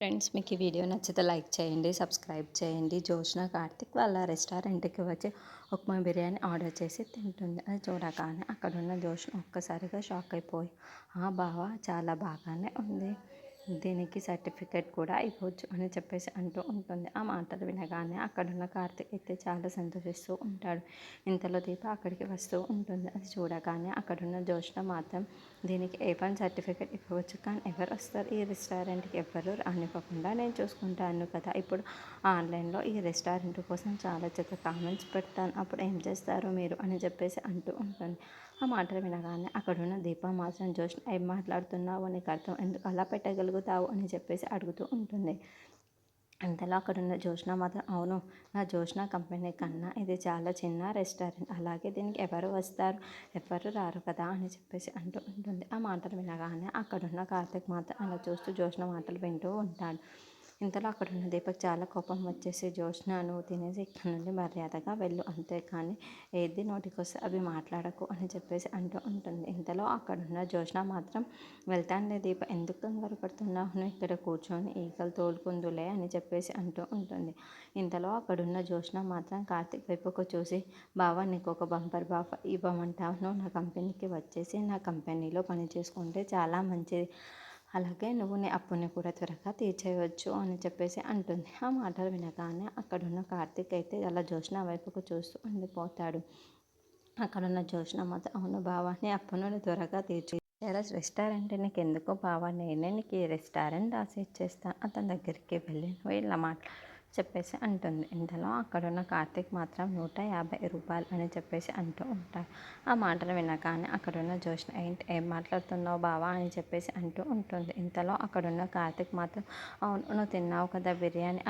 Friends, మీకు ఈ video నచ్చితే లైక్ చేయండి, సబ్స్క్రైబ్ చేయండి. జోష్న కార్తిక్ వాళ్ళ రెస్టారెంట్కి వచ్చి ఉప్మా బిర్యానీ ఆర్డర్ చేసి తింటుంది. అది చూడగానే అక్కడున్న జోష్న ఒక్కసారిగా షాక్ అయిపోయి, బావ చాలా బాగానే ఉంది, దీనికి సర్టిఫికెట్ కూడా ఇవ్వచ్చు అని చెప్పేసి అంటూ ఉంటుంది. ఆ మాటలు వినగానే అక్కడున్న కార్తిక్ అయితే చాలా సంతోషిస్తూ ఉంటాడు. ఇంతలో దీప అక్కడికి వస్తూ ఉంటుంది. అది చూడగానే అక్కడున్న జోష్న మాత్రం దీనికి ఏ1 సర్టిఫికెట్ ఇవ్వవచ్చు, కానీ ఎవరు వస్తారు ఈ రెస్టారెంట్కి, ఎవ్వరు రానివ్వకుండా నేను చూసుకుంటాను కదా, ఇప్పుడు ఆన్లైన్లో ఈ రెస్టారెంట్ కోసం చాలా చెత్త కామెంట్స్ పెడతాను, అప్పుడు ఏం చేస్తారు మీరు అని చెప్పేసి అంటూ ఉంటుంది. ఆ మాటలు వినగానే అక్కడున్న దీప మాత్రం జోష్న ఏం మాట్లాడుతున్నావు, నీకు అర్థం, ఎందుకు అలా పెట్టగలుగుతావు అని చెప్పేసి అడుగుతూ ఉంటుంది. అంతలో అక్కడున్న జోష్న మాత్రం అవును, నా జోష్న కంపెనీ కన్నా ఇది చాలా చిన్న రెస్టారెంట్, అలాగే దీనికి ఎవరు వస్తారు, ఎవరు రారు కదా అని చెప్పేసి అంటూ ఉంటుంది. ఆ మాటలు వినగానే అక్కడున్న కార్తిక్ మాత్రం అలా చూస్తూ జోష్న మాటలు వింటూ ఉంటాడు. ఇంతలో అక్కడున్న దీపక్ చాలా కోపం వచ్చేసి, జోష్న నువ్వు తినేసి ఇక్కడ నుండి మర్యాదగా వెళ్ళు, అంతేకాని ఏది నోటికొస్తే అవి మాట్లాడకు అని చెప్పేసి అంటూ ఉంటుంది. ఇంతలో అక్కడున్న జోష్న మాత్రం వెళ్తానులే దీప, ఎందుకు కంగారు పడుతున్నావు, నువ్వు ఇక్కడ కూర్చొని ఈగలు తోలుకుందులే అని చెప్పేసి అంటూ ఉంటుంది. ఇంతలో అక్కడున్న జోష్న మాత్రం కార్తిక్ వైపుకు చూసి, బావా నీకు ఒక బంపర్ బాఫర్ ఇవ్వమంటావు, నువ్వు నా కంపెనీకి వచ్చేసి నా కంపెనీలో పని చేసుకుంటే చాలా మంచిది, అలాగే నువ్వు నీ అప్పుని కూడా త్వరగా తీర్చేయవచ్చు అని చెప్పేసి అంటుంది. ఆ మాటలు వినగానే అక్కడున్న కార్తిక్ అయితే అలా జోష్న వైపుకు చూస్తూ ఉండిపోతాడు. అక్కడున్న జోష్న మాత్రం అవును బావా, నీ అప్పును త్వరగా తీర్చి రెస్టారెంట్ నీకు ఎందుకో బావా, నేనే నీకు ఈ రెస్టారెంట్ రాసి ఇచ్చేస్తాను, అతని దగ్గరికి వెళ్ళి నువ్వు ఇలా చెప్పేసి అంటుంది. ఇంతలో అక్కడున్న కార్తిక్ మాత్రం 150 రూపాయలు అని చెప్పేసి అంటూ ఉంటాడు. ఆ మాటలు వినగానే అక్కడున్న జోష్న ఏంటి ఏం మాట్లాడుతున్నావు బావా అని చెప్పేసి అంటూ ఉంటుంది. ఇంతలో అక్కడున్న కార్తిక్ మాత్రం అవును, నువ్వు తిన్నావు కదా బిర్యానీ,